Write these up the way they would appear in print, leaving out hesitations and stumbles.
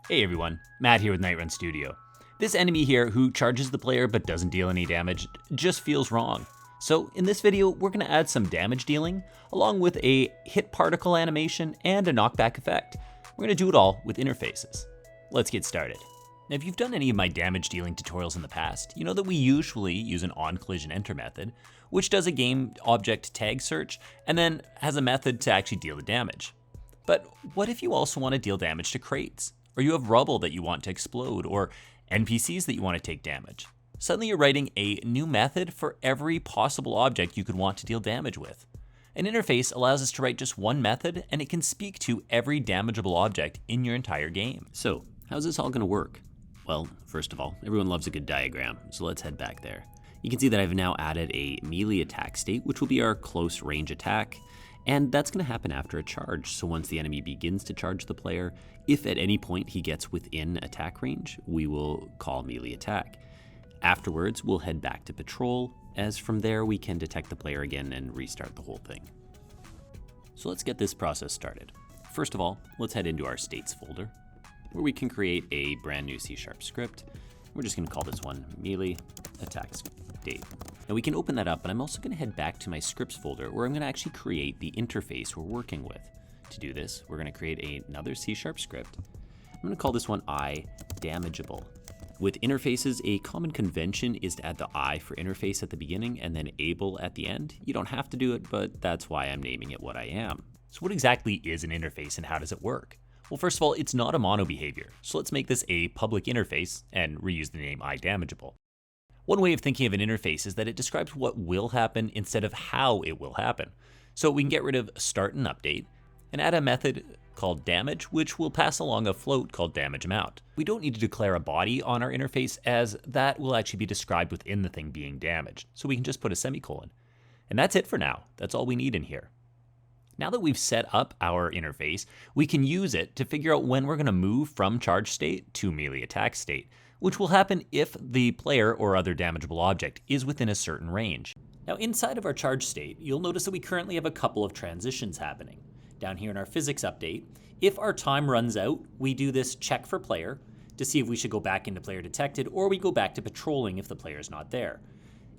Hey everyone, Matt here with Nightrun Studio. This enemy here who charges the player but doesn't deal any damage just feels wrong. So in this video, we're going to add some damage dealing, along with a hit particle animation and a knockback effect. We're going to do it all with interfaces. Let's get started. Now, if you've done any of my damage dealing tutorials in the past, you know that we usually use an on-collision enter method, which does a game object tag search and then has a method to actually deal the damage. But what if you also want to deal damage to crates? Or you have rubble that you want to explode, or NPCs that you want to take damage. Suddenly you're writing a new method for every possible object you could want to deal damage with. An interface allows us to write just one method, and it can speak to every damageable object in your entire game. So, how's this all going to work? Well, first of all, everyone loves a good diagram, so let's head back there. You can see that I've now added a melee attack state, which will be our close range attack. And that's going to happen after a charge. So once the enemy begins to charge the player, if at any point he gets within attack range, we will call melee attack. Afterwards, we'll head back to patrol, as from there we can detect the player again and restart the whole thing. So let's get this process started. First of all, let's head into our states folder, where we can create a brand new C# script. We're just going to call this one melee attack state. Now we can open that up, but I'm also going to head back to my scripts folder where I'm going to actually create the interface we're working with. To do this, we're going to create another C# script. I'm going to call this one IDamageable. With interfaces, a common convention is to add the I for interface at the beginning and then able at the end. You don't have to do it, but that's why I'm naming it what I am. So what exactly is an interface and how does it work? Well, first of all, it's not a mono behavior. So let's make this a public interface and reuse the name IDamageable. One way of thinking of an interface is that it describes what will happen instead of how it will happen. So we can get rid of start and update and add a method called damage, which will pass along a float called damageAmount. We don't need to declare a body on our interface, as that will actually be described within the thing being damaged. So we can just put a semicolon. And that's it for now. That's all we need in here. Now that we've set up our interface, we can use it to figure out when we're going to move from charge state to melee attack state, which will happen if the player or other damageable object is within a certain range. Now inside of our charge state, you'll notice that we currently have a couple of transitions happening. Down here in our physics update, if our time runs out, we do this check for player to see if we should go back into player detected, or we go back to patrolling if the player is not there.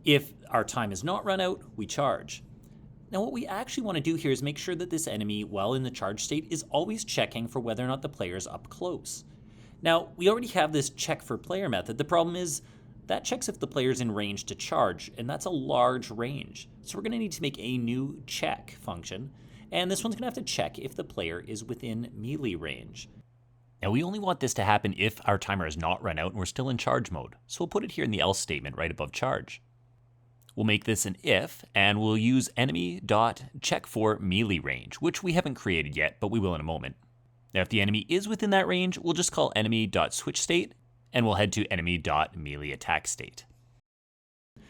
If our time has not run out, we charge. Now what we actually want to do here is make sure that this enemy, while in the charge state, is always checking for whether or not the player is up close. Now, we already have this check for player method. The problem is that checks if the player's in range to charge, and that's a large range. So we're going to need to make a new check function, and this one's going to have to check if the player is within melee range. Now, we only want this to happen if our timer has not run out and we're still in charge mode. So we'll put it here in the else statement right above charge. We'll make this an if, and we'll use enemy.check for melee range, which we haven't created yet, but we will in a moment. Now, if the enemy is within that range, we'll just call enemy.switchState, and we'll head to enemy.meleeAttackState.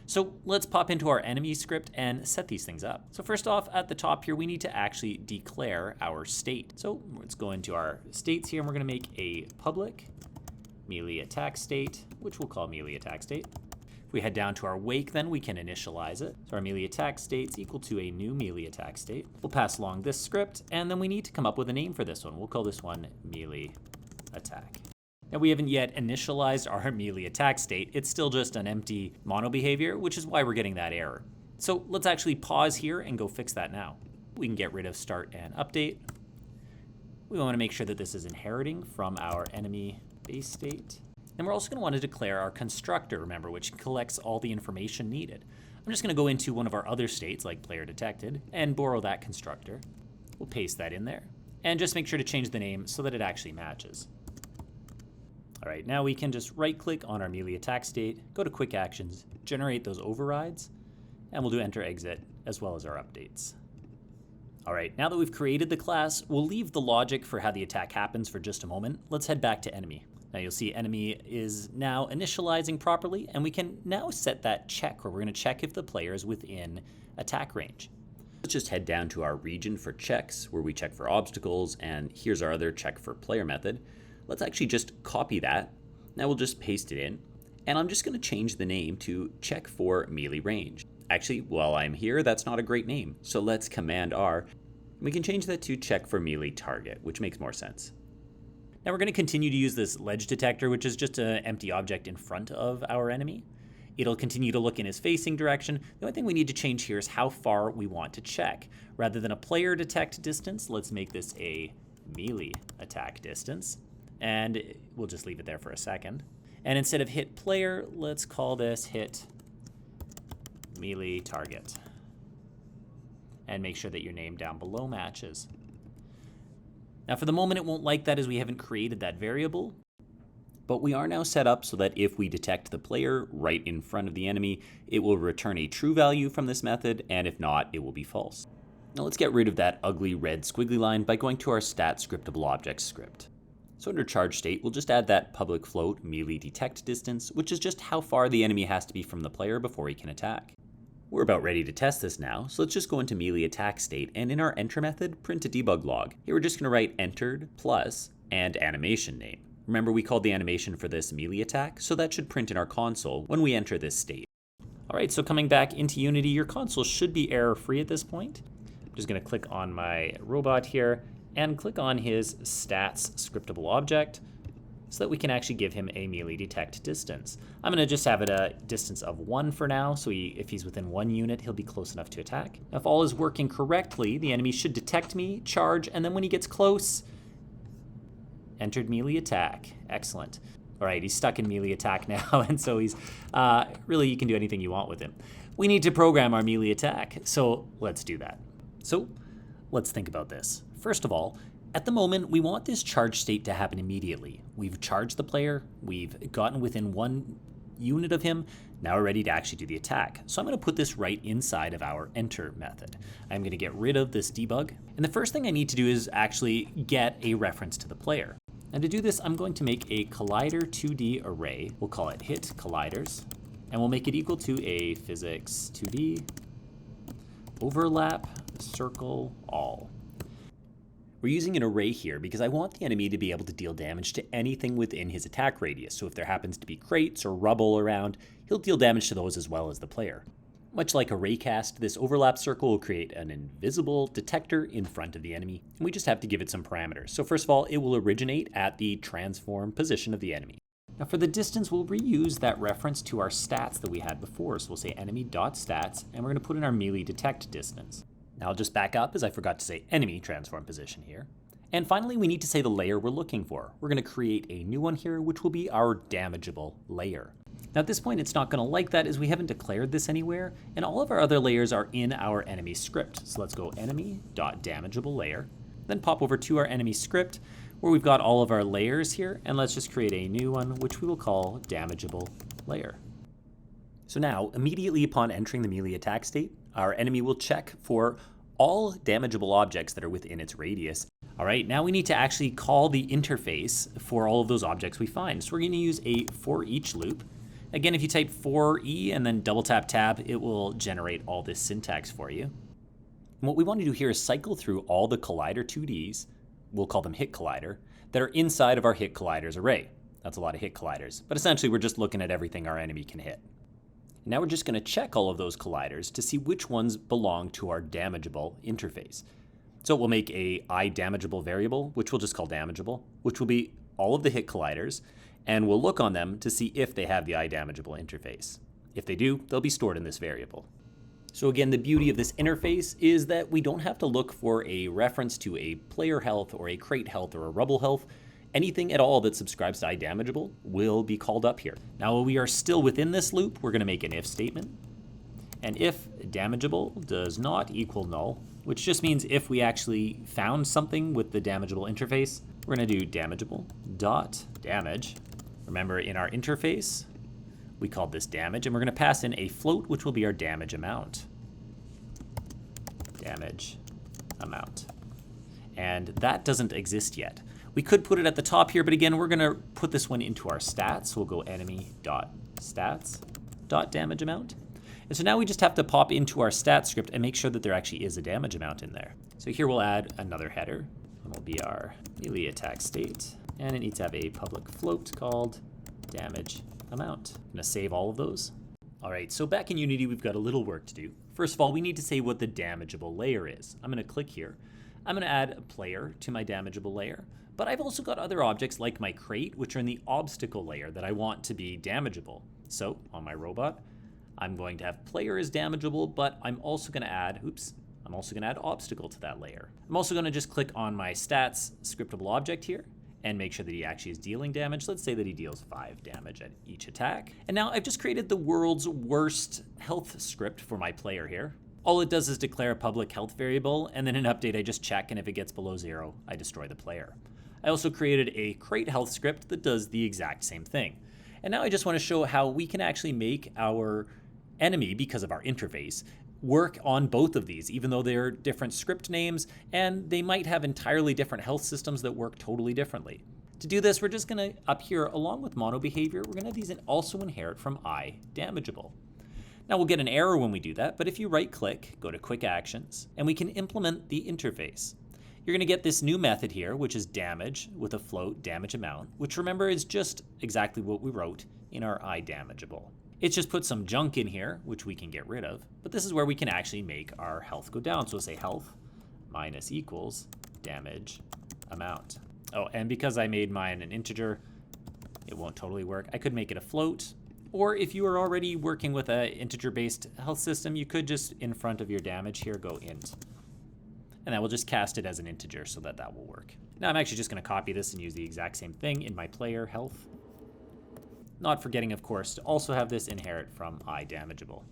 So let's pop into our enemy script and set these things up. So first off, at the top here, we need to actually declare our state. So let's go into our states here, and we're going to make a public melee attack state, which we'll call melee attack state. If we head down to our wake, then we can initialize it. So our melee attack state is equal to a new melee attack state. We'll pass along this script, and then we need to come up with a name for this one. We'll call this one melee attack. Now we haven't yet initialized our melee attack state. It's still just an empty mono behavior, which is why we're getting that error. So let's actually pause here and go fix that now. We can get rid of start and update. We want to make sure that this is inheriting from our enemy base state. And we're also going to want to declare our constructor, remember, which collects all the information needed. I'm just going to go into one of our other states, like player detected, and borrow that constructor. We'll paste that in there, and just make sure to change the name so that it actually matches. All right, now we can just right-click on our melee attack state, go to quick actions, generate those overrides, and we'll do enter exit, as well as our updates. All right, now that we've created the class, we'll leave the logic for how the attack happens for just a moment. Let's head back to enemy. Now you'll see enemy is now initializing properly, and we can now set that check where we're going to check if the player is within attack range. Let's just head down to our region for checks, where we check for obstacles, and here's our other check for player method. Let's actually just copy that. Now we'll just paste it in, and I'm just going to change the name to check for melee range. Actually, while I'm here, that's not a great name, so let's Command R. We can change that to check for melee target, which makes more sense. Now we're going to continue to use this ledge detector, which is just an empty object in front of our enemy. It'll continue to look in his facing direction. The only thing we need to change here is how far we want to check. Rather than a player detect distance, let's make this a melee attack distance. And we'll just leave it there for a second. And instead of hit player, let's call this hit melee target. And make sure that your name down below matches. Now for the moment it won't like that as we haven't created that variable, but we are now set up so that if we detect the player right in front of the enemy, it will return a true value from this method, and if not, it will be false. Now let's get rid of that ugly red squiggly line by going to our stat scriptable objects script. So under charge state, we'll just add that public float melee detect distance, which is just how far the enemy has to be from the player before he can attack. We're about ready to test this now, so let's just go into melee attack state, and in our enter method, print a debug log. Here we're just going to write entered plus and animation name. Remember we called the animation for this melee attack, so that should print in our console when we enter this state. Alright, so coming back into Unity, your console should be error-free at this point. I'm just going to click on my robot here, and click on his stats scriptable object, so that we can actually give him a melee detect distance. I'm going to just have it a distance of 1 for now, so if he's within 1 unit, he'll be close enough to attack. Now, if all is working correctly, the enemy should detect me, charge, and then when he gets close, entered melee attack. Excellent. All right, he's stuck in melee attack now, and so he's, really, you can do anything you want with him. We need to program our melee attack, so let's do that. So let's think about this. First of all, at the moment, we want this charge state to happen immediately. We've charged the player, we've gotten within 1 unit of him, now we're ready to actually do the attack. So I'm going to put this right inside of our enter method. I'm going to get rid of this debug, and the first thing I need to do is actually get a reference to the player. And to do this, I'm going to make a collider 2D array. We'll call it hit colliders, and we'll make it equal to a physics 2D overlap circle all. We're using an array here because I want the enemy to be able to deal damage to anything within his attack radius. So if there happens to be crates or rubble around, he'll deal damage to those as well as the player. Much like a raycast, this overlap circle will create an invisible detector in front of the enemy, and we just have to give it some parameters. So first of all, it will originate at the transform position of the enemy. Now for the distance, we'll reuse that reference to our stats that we had before. So we'll say enemy.stats, and we're going to put in our melee detect distance. Now I'll just back up as I forgot to say enemy transform position here. And finally, we need to say the layer we're looking for. We're going to create a new one here, which will be our damageable layer. Now at this point, it's not going to like that as we haven't declared this anywhere, and all of our other layers are in our enemy script. So let's go enemy.damageable layer, then pop over to our enemy script where we've got all of our layers here, and let's just create a new one, which we will call damageable layer. So now, immediately upon entering the melee attack state, our enemy will check for all damageable objects that are within its radius. All right, now we need to actually call the interface for all of those objects we find. So we're going to use a for each loop. Again, if you type for E and then double tap tab, it will generate all this syntax for you. And what we want to do here is cycle through all the collider 2Ds, we'll call them hit collider, that are inside of our hit colliders array. That's a lot of hit colliders, but essentially we're just looking at everything our enemy can hit. Now we're just going to check all of those colliders to see which ones belong to our damageable interface. So we'll make a IDamageable variable, which we'll just call damageable, which will be all of the hit colliders, and we'll look on them to see if they have the IDamageable interface. If they do, they'll be stored in this variable. So again, the beauty of this interface is that we don't have to look for a reference to a player health or a crate health or a rubble health. Anything at all that subscribes to IDamageable will be called up here. Now, while we are still within this loop, we're going to make an if statement. And if damageable does not equal null, which just means if we actually found something with the damageable interface, we're going to do damageable.damage. Remember, in our interface, we called this damage, and we're going to pass in a float, which will be our damage amount. Damage amount. And that doesn't exist yet. We could put it at the top here, but again, we're going to put this one into our stats. So we'll go enemy.stats.damage amount. And so now we just have to pop into our stat script and make sure that there actually is a damage amount in there. So here we'll add another header, and will be our melee attack state. And it needs to have a public float called damage amount. I'm going to save all of those. All right, so back in Unity, we've got a little work to do. First of all, we need to say what the damageable layer is. I'm going to click here. I'm going to add a player to my damageable layer, But I've also got other objects like my crate, which are in the obstacle layer that I want to be damageable. So on my robot, I'm going to have player is damageable, but I'm also going to add, obstacle to that layer. I'm also going to just click on my stats scriptable object here and make sure that he actually is dealing damage. Let's say that he deals 5 damage at each attack. And now I've just created the world's worst health script for my player here. All it does is declare a public health variable, and then in update I just check, and if it gets below 0, I destroy the player. I also created a crate health script that does the exact same thing. And now I just want to show how we can actually make our enemy, because of our interface, work on both of these, even though they're different script names, and they might have entirely different health systems that work totally differently. To do this, we're just going to, up here, along with mono behavior, we're going to have these also inherit from IDamageable. Now we'll get an error when we do that, but if you right click, go to quick actions, and we can implement the interface. You're going to get this new method here, which is damage with a float damage amount, which remember is just exactly what we wrote in our IDamageable. It's just put some junk in here, which we can get rid of, but this is where we can actually make our health go down. So we'll say health minus equals damage amount. Oh, and because I made mine an integer, it won't totally work. I could make it a float, or if you are already working with an integer-based health system, you could just, in front of your damage here, go int. And that will just cast it as an integer so that that will work. Now I'm actually just going to copy this and use the exact same thing in my player health. Not forgetting, of course, to also have this inherit from IDamageable.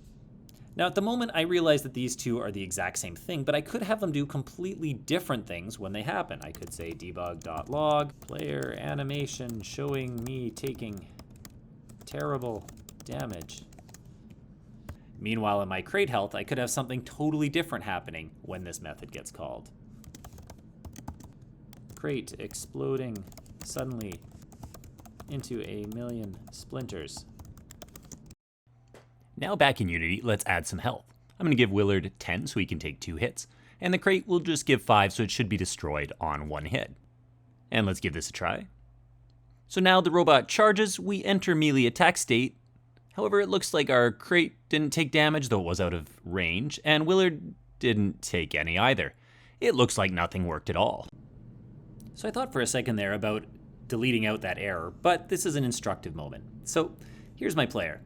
Now at the moment I realize that these two are the exact same thing, but I could have them do completely different things when they happen. I could say debug.log, player animation showing me taking terrible damage. Meanwhile in my crate health, I could have something totally different happening when this method gets called. Crate exploding suddenly into a million splinters. Now back in Unity, let's add some health. I'm going to give Willard 10 so he can take 2 hits, and the crate will just give 5 so it should be destroyed on 1 hit. And let's give this a try. So now the robot charges, we enter melee attack state. However, it looks like our crate didn't take damage, though it was out of range, and Willard didn't take any either. It looks like nothing worked at all. So I thought for a second there about deleting out that error, but this is an instructive moment. So here's my player,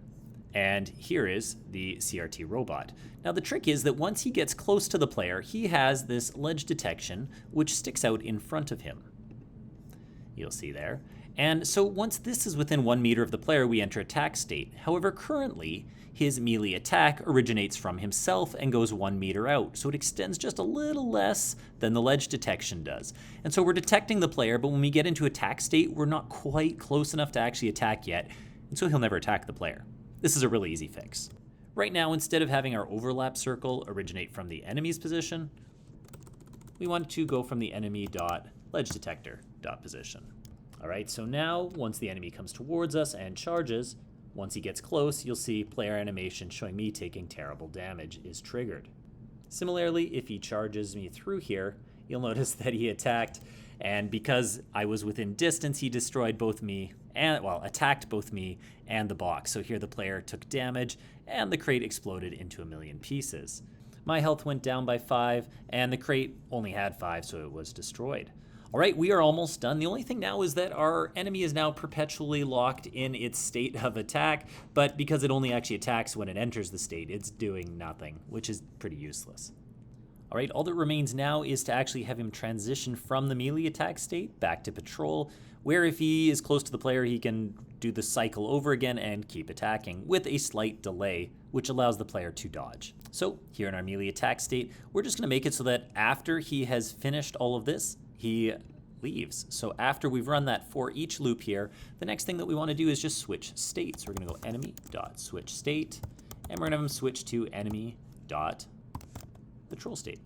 and here is the CRT robot. Now the trick is that once he gets close to the player, he has this ledge detection which sticks out in front of him. You'll see there. And so once this is within 1 meter of the player, we enter attack state. However, currently, his melee attack originates from himself and goes 1 meter out, so it extends just a little less than the ledge detection does. And so we're detecting the player, but when we get into attack state, we're not quite close enough to actually attack yet, and so he'll never attack the player. This is a really easy fix. Right now, instead of having our overlap circle originate from the enemy's position, we want to go from the enemy.ledgeDetector.position. All right, so now once the enemy comes towards us and charges, once he gets close, you'll see player animation showing me taking terrible damage is triggered. Similarly, if he charges me through here, you'll notice that he attacked, and because I was within distance, he destroyed both me and, well, attacked both me and the box. So here the player took damage and the crate exploded into a million pieces. My health went down by 5 and the crate only had 5, so it was destroyed. All right, we are almost done. The only thing now is that our enemy is now perpetually locked in its state of attack, but because it only actually attacks when it enters the state, it's doing nothing, which is pretty useless. All right, all that remains now is to actually have him transition from the melee attack state back to patrol, where if he is close to the player, he can do the cycle over again and keep attacking with a slight delay, which allows the player to dodge. So here in our melee attack state, we're just gonna make it so that after he has finished all of this, he leaves. So after we've run that for each loop here, the next thing that we want to do is just switch states. We're going to go enemy.switch state, and we're going to have him switch to enemy.patrol state.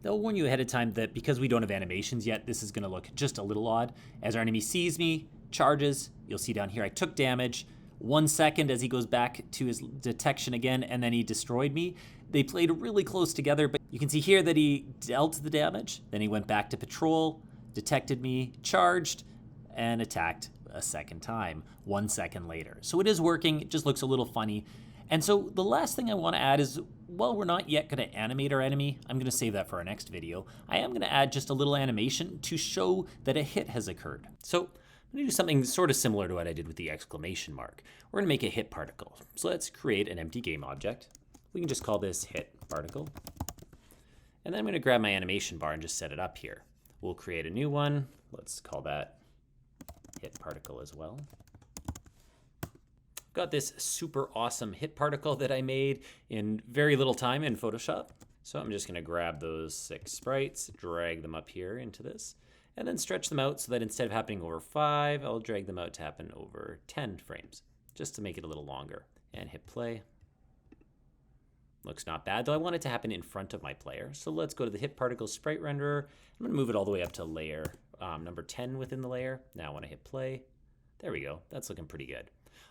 They'll warn you ahead of time that because we don't have animations yet, this is going to look just a little odd. As our enemy sees me, charges, you'll see down here I took damage. 1 second as he goes back to his detection again, and then he destroyed me. They played really close together, but you can see here that he dealt the damage, then he went back to patrol, detected me, charged, and attacked a second time, 1 second later. So it is working, it just looks a little funny. And so the last thing I want to add is while we're not yet going to animate our enemy, I'm going to save that for our next video, I am going to add just a little animation to show that a hit has occurred. So I'm going to do something sort of similar to what I did with the exclamation mark. We're going to make a hit particle. So let's create an empty game object. We can just call this hit particle. And then I'm going to grab my animation bar and just set it up here. We'll create a new one. Let's call that hit particle as well. Got this super awesome hit particle that I made in very little time in Photoshop. So I'm just going to grab those 6 sprites, drag them up here into this, and then stretch them out so that instead of happening over 5, I'll drag them out to happen over 10 frames, just to make it a little longer. And hit play. Looks not bad, though I want it to happen in front of my player. So let's go to the hit particle sprite renderer. I'm going to move it all the way up to layer number 10 within the layer. Now I want to hit play. There we go. That's looking pretty good.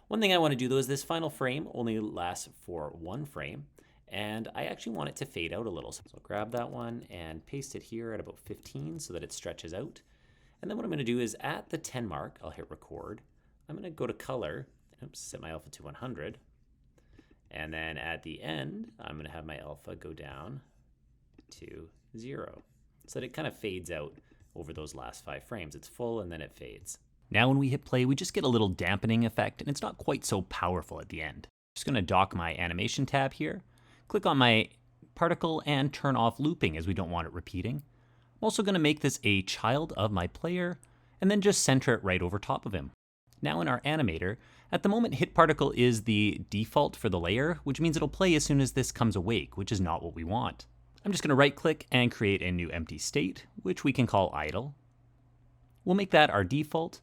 One thing I want to do though is this final frame only lasts for 1 frame, and I actually want it to fade out a little. So I'll grab that one and paste it here at about 15 so that it stretches out. And then what I'm going to do is at the 10 mark, I'll hit record. I'm going to go to color, set my alpha to 100. And then at the end, I'm going to have my alpha go down to 0 so that it kind of fades out over those last 5 frames. It's full and then it fades. Now when we hit play, we just get a little dampening effect, and it's not quite so powerful at the end. Just going to dock my animation tab here, click on my particle, and turn off looping as we don't want it repeating. I'm also going to make this a child of my player, and then just center it right over top of him. Now in our animator, at the moment hit particle is the default for the layer, which means it'll play as soon as this comes awake, which is not what we want. I'm just going to right click and create a new empty state, which we can call idle. We'll make that our default,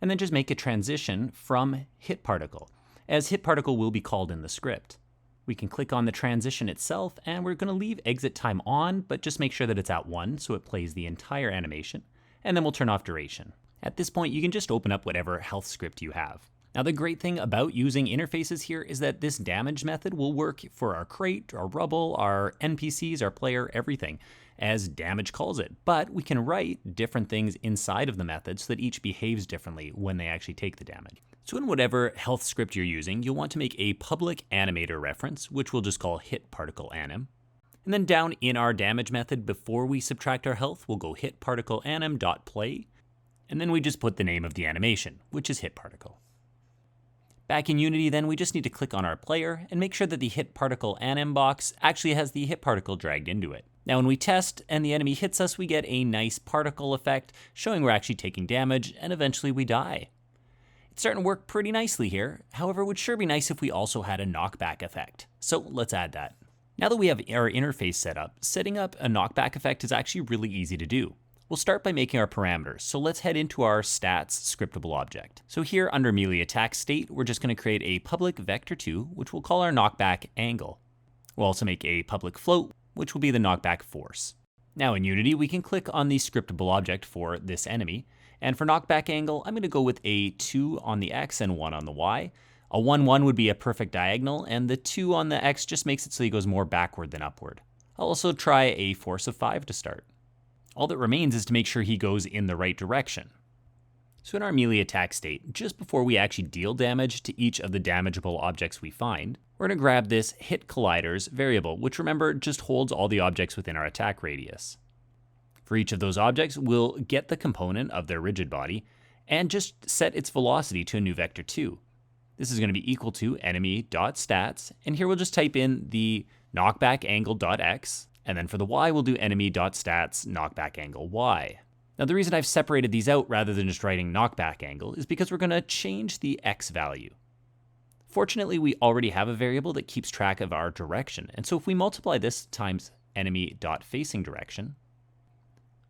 and then just make a transition from hit particle, as hit particle will be called in the script. We can click on the transition itself, and we're going to leave exit time on, but just make sure that it's at 1 so it plays the entire animation, and then we'll turn off duration. At this point, you can just open up whatever health script you have. Now the great thing about using interfaces here is that this damage method will work for our crate, our rubble, our NPCs, our player, everything, as damage calls it. But we can write different things inside of the method so that each behaves differently when they actually take the damage. So in whatever health script you're using, you'll want to make a public animator reference, which we'll just call hit particle anim. And then down in our damage method, before we subtract our health, we'll go hit particle anim.play, and then we just put the name of the animation, which is hit particle. Back in Unity then, we just need to click on our player and make sure that the hit particle anim box actually has the hit particle dragged into it. Now when we test and the enemy hits us, we get a nice particle effect showing we're actually taking damage, and eventually we die. It's starting to work pretty nicely here. However, it would sure be nice if we also had a knockback effect. So let's add that. Now that we have our interface set up, setting up a knockback effect is actually really easy to do. We'll start by making our parameters, so let's head into our stats scriptable object. So here under melee attack state, we're just going to create a public vector2, which we'll call our knockback angle. We'll also make a public float, which will be the knockback force. Now in Unity, we can click on the scriptable object for this enemy, and for knockback angle, I'm going to go with a 2 on the X and 1 on the Y. A 1-1 would be a perfect diagonal, and the 2 on the X just makes it so he goes more backward than upward. I'll also try a force of 5 to start. All that remains is to make sure he goes in the right direction. So in our melee attack state, just before we actually deal damage to each of the damageable objects we find, we're going to grab this hit colliders variable, which remember just holds all the objects within our attack radius. For each of those objects, we'll get the component of their rigid body and just set its velocity to a new vector 2. This is going to be equal to enemy.stats, and here we'll just type in the knockback angle.x, and then for the y, we'll do enemy.stats knockback angle y. Now the reason I've separated these out rather than just writing knockback angle is because we're going to change the x value. Fortunately, we already have a variable that keeps track of our direction, and so if we multiply this times enemy.facing direction,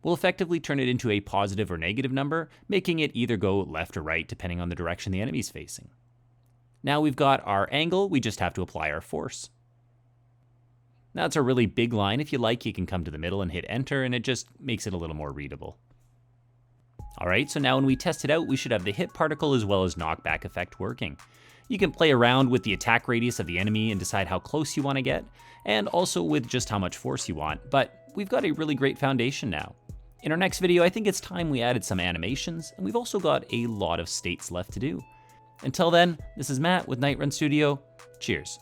we'll effectively turn it into a positive or negative number, making it either go left or right depending on the direction the enemy's facing. Now we've got our angle, we just have to apply our force. Now it's a really big line. If you like, you can come to the middle and hit enter, and it just makes it a little more readable. Alright, so now when we test it out, we should have the hit particle as well as knockback effect working. You can play around with the attack radius of the enemy and decide how close you want to get, and also with just how much force you want, but we've got a really great foundation now. In our next video, I think it's time we added some animations, and we've also got a lot of states left to do. Until then, this is Matt with Nightrun Studio. Cheers.